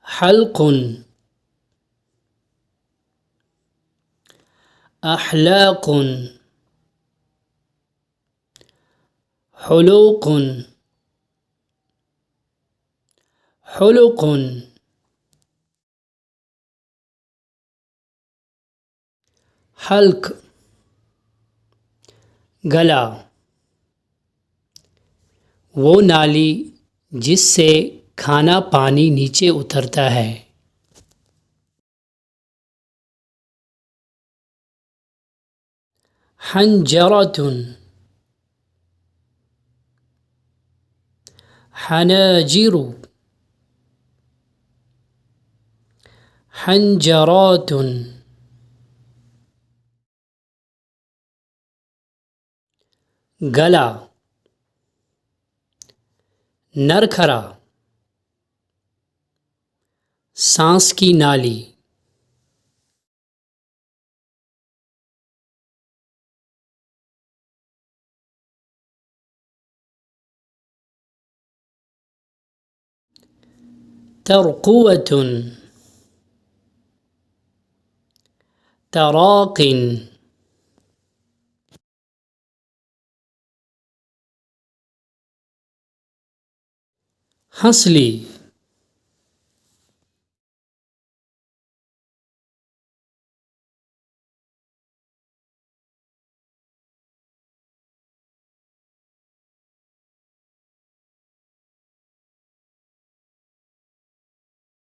حلق، أحلاق، حلوق، حلق، حلق، گلا، وہ نالی جس سے کھانا پانی نیچے اترتا ہے۔ حنجرة، حناجر، حنجرات، گلا، نرکھرا، سانس کی نالی۔ ترقوة، تراق، ہنسلی۔